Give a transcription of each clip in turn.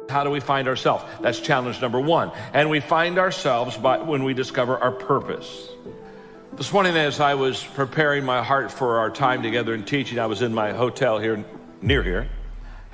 How do we find ourselves? That's challenge number one. And we find ourselves when we discover our purpose. This morning as I was preparing my heart for our time together in teaching, I was in my hotel here, near here.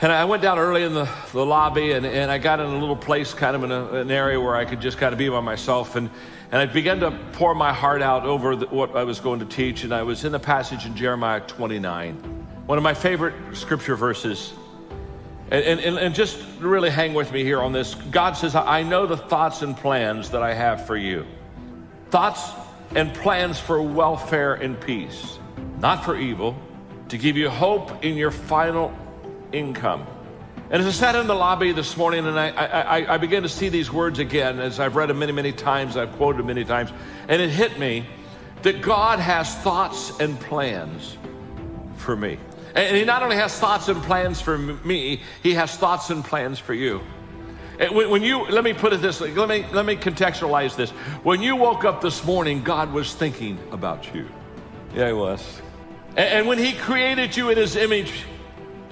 And I went down early in the lobby and I got in a little place kind of in an area where I could just kind of be by myself. And I began to pour my heart out over what I was going to teach. And I was in the passage in Jeremiah 29, one of my favorite scripture verses. And just really hang with me here on this. God says, I know the thoughts and plans that I have for you. Thoughts and plans for welfare and peace, not for evil, to give you hope in your final income. And as I sat in the lobby this morning and I began to see these words again, as I've read them many, many times, I've quoted them many times, and it hit me that God has thoughts and plans for me. And he not only has thoughts and plans for me, he has thoughts and plans for you. When you, let me put it this way, let me contextualize this. When you woke up this morning, God was thinking about you. Yeah, he was. And when he created you in his image,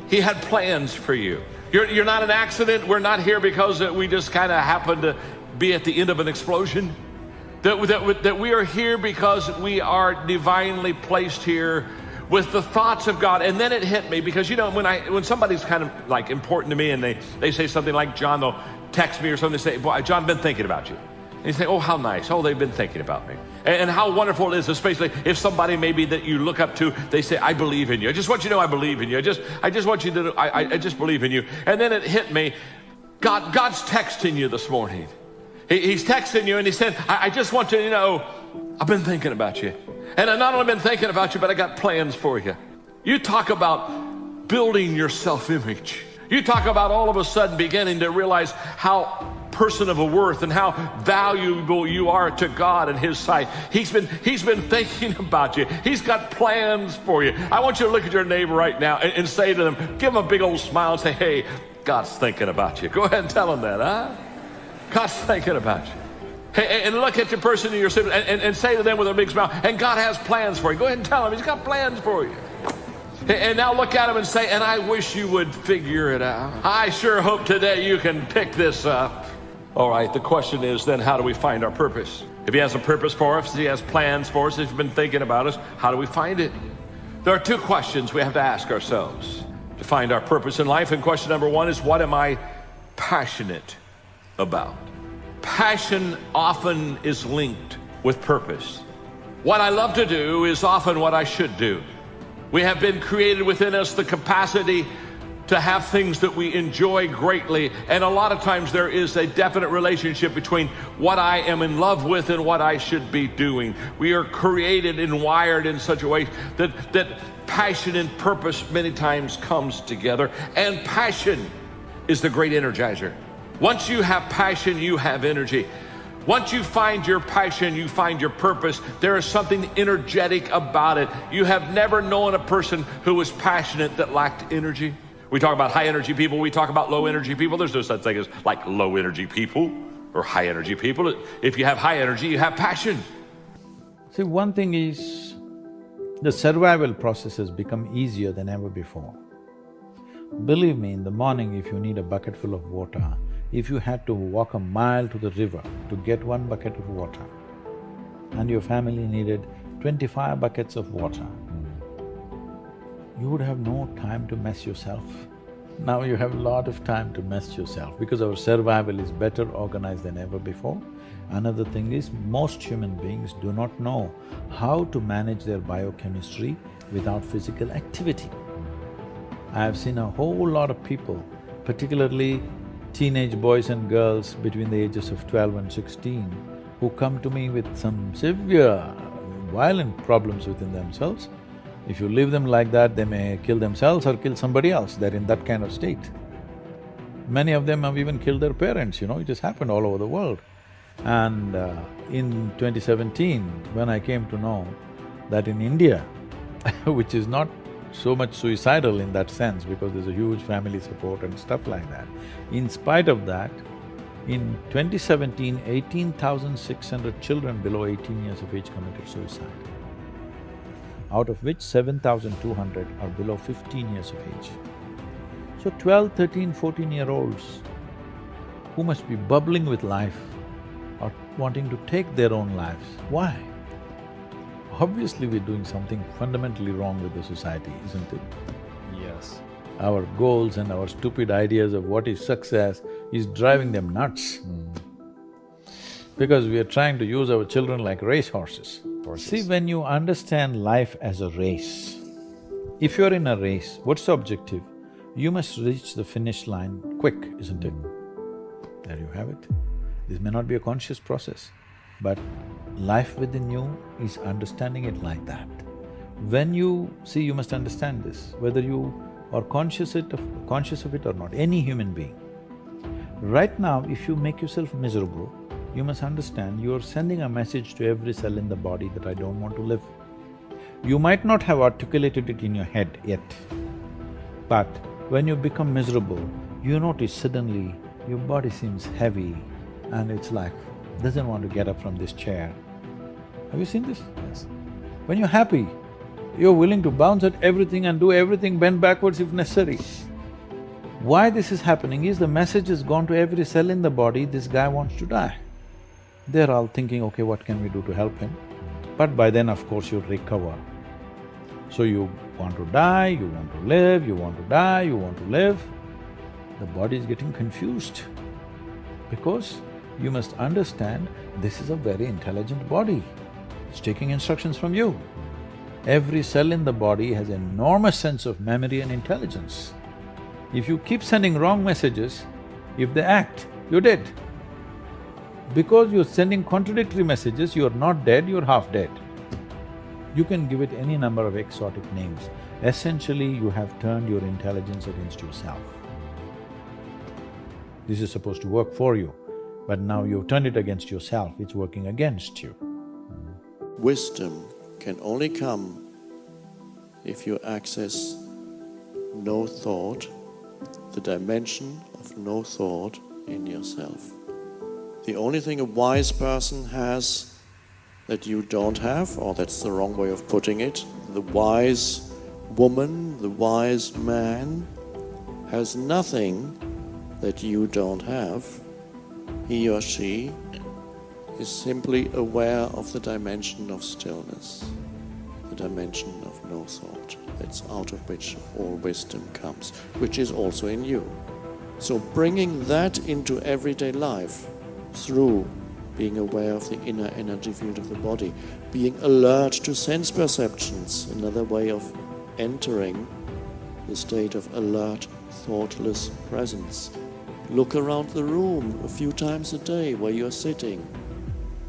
he had plans for you. You're not an accident. We're not here because we just kind of happened to be at the end of an explosion. That we are here because we are divinely placed here with the thoughts of God. And then it hit me because, you know, when somebody's kind of like important to me and they say something like, John, they'll text me or something, they say, boy, John, I've been thinking about you. And you say, oh, how nice. Oh, they've been thinking about me. And how wonderful it is, especially if somebody maybe that you look up to, they say, I believe in you. I just want you to know I believe in you. I just want you to know, I just believe in you. And then it hit me, God's texting you this morning. He's texting you and he said, I just want you to know, I've been thinking about you. And I've not only been thinking about you, but I got plans for you. You talk about building your self-image. You talk about all of a sudden beginning to realize how person of a worth and how valuable you are to God and his sight. He's been thinking about you. He's got plans for you. I want you to look at your neighbor right now and say to them, give them a big old smile and say, hey, God's thinking about you. Go ahead and tell them that, huh? God's thinking about you. Hey, and look at the person in your sibling and say to them with a big smile, and God has plans for you. Go ahead and tell him he's got plans for you. And now look at him and say, and I wish you would figure it out. I sure hope today you can pick this up. All right, the question is then, how do we find our purpose? If he has a purpose for us, if he has plans for us, if he's been thinking about us, how do we find it? There are two questions we have to ask ourselves to find our purpose in life. And question number one is, what am I passionate about? Passion often is linked with purpose. What I love to do is often what I should do. We have been created within us the capacity to have things that we enjoy greatly. And a lot of times there is a definite relationship between what I am in love with and what I should be doing. We are created and wired in such a way that passion and purpose many times comes together. And passion is the great energizer. Once you have passion, you have energy. Once you find your passion, you find your purpose, there is something energetic about it. You have never known a person who was passionate that lacked energy. We talk about high energy people, we talk about low energy people. There's no such thing as like low energy people or high energy people. If you have high energy, you have passion. See, one thing is, the survival process has become easier than ever before. Believe me, in the morning if you need a bucket full of water, if you had to walk a mile to the river to get one bucket of water, and your family needed 25 buckets of water, you would have no time to mess yourself. Now you have a lot of time to mess yourself because our survival is better organized than ever before. Another thing is, most human beings do not know how to manage their biochemistry without physical activity. I have seen a whole lot of people, particularly teenage boys and girls between the ages of 12 and 16, who come to me with some severe, violent problems within themselves. If you leave them like that, they may kill themselves or kill somebody else. They're in that kind of state. Many of them have even killed their parents, you know, it has happened all over the world. And in 2017, when I came to know that in India, which is not so much suicidal in that sense because there's a huge family support and stuff like that. In spite of that, in 2017, 18,600 children below 18 years of age committed suicide, out of which 7,200 are below 15 years of age. So 12, 13, 14-year-olds who must be bubbling with life or wanting to take their own lives. Why? Obviously we're doing something fundamentally wrong with the society, isn't it? Yes. Our goals and our stupid ideas of what is success is driving them nuts. Because we are trying to use our children like racehorses. See, when you understand life as a race, if you're in a race, what's the objective? You must reach the finish line quick, isn't it? There you have it. This may not be a conscious process, but life within you is understanding it like that. When you… see, you must understand this, whether you are conscious of it or not, any human being. Right now, if you make yourself miserable, you must understand you are sending a message to every cell in the body that I don't want to live. You might not have articulated it in your head yet, but when you become miserable, you notice suddenly your body seems heavy and it's like, doesn't want to get up from this chair. Have you seen this? Yes. When you're happy, you're willing to bounce at everything and do everything, bend backwards if necessary. Why this is happening is the message has gone to every cell in the body, this guy wants to die. They're all thinking, okay, what can we do to help him? But by then, of course, you'll recover. So you want to die, you want to live, you want to die, you want to live. The body is getting confused because you must understand this is a very intelligent body. It's taking instructions from you. Every cell in the body has an enormous sense of memory and intelligence. If you keep sending wrong messages, if they act, you're dead. Because you're sending contradictory messages, you're not dead, you're half dead. You can give it any number of exotic names. Essentially, you have turned your intelligence against yourself. This is supposed to work for you, but now you've turned it against yourself, it's working against you. Wisdom can only come if you access no thought, the dimension of no thought in yourself. The only thing a wise person has that you don't have, or that's the wrong way of putting it, the wise woman, the wise man has nothing that you don't have. He or she is simply aware of the dimension of stillness, the dimension of no thought. That's out of which all wisdom comes, which is also in you. So bringing that into everyday life through being aware of the inner energy field of the body, being alert to sense perceptions, another way of entering the state of alert, thoughtless presence. Look around the room a few times a day where you're sitting,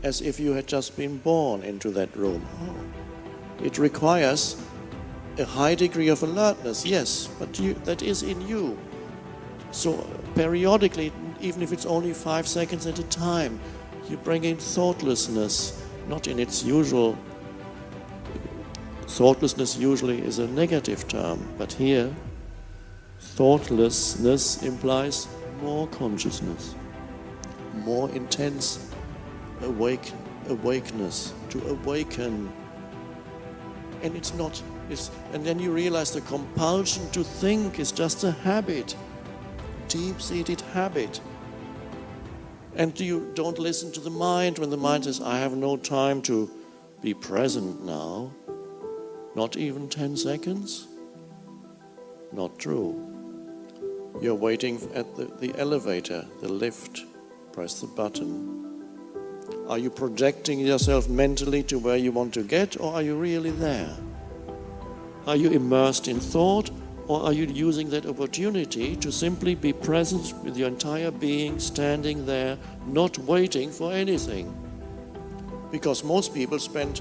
as if you had just been born into that room. It requires a high degree of alertness, yes, but that is in you. So periodically, even if it's only 5 seconds at a time, you bring in thoughtlessness, not in its usual… Thoughtlessness usually is a negative term, but here, thoughtlessness implies more consciousness, more intense awakeness, to awaken. And it's not… and then you realize the compulsion to think is just a habit, deep-seated habit. And you don't listen to the mind when the mind says, I have no time to be present now. Not even 10 seconds? Not true. You're waiting at the elevator, the lift. Press the button. Are you projecting yourself mentally to where you want to get, or are you really there? Are you immersed in thought, or are you using that opportunity to simply be present with your entire being, standing there, not waiting for anything? Because most people spend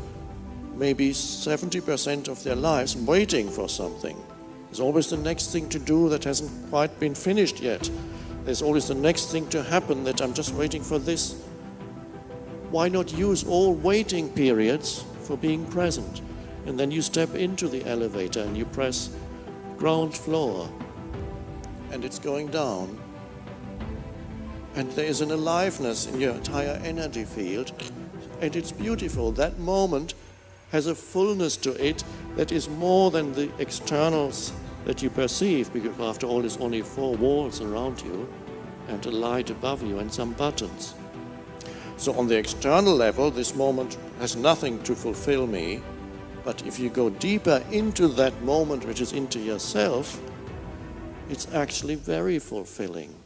maybe 70% of their lives waiting for something. There's always the next thing to do that hasn't quite been finished yet. There's always the next thing to happen that I'm just waiting for this. Why not use all waiting periods for being present? And then you step into the elevator and you press ground floor, and it's going down. And there is an aliveness in your entire energy field, and it's beautiful. That moment has a fullness to it that is more than the externals that you perceive, because after all, there's only 4 walls around you. and a light above you and some buttons. So on the external level, this moment has nothing to fulfill me, but if you go deeper into that moment, which is into yourself, it's actually very fulfilling.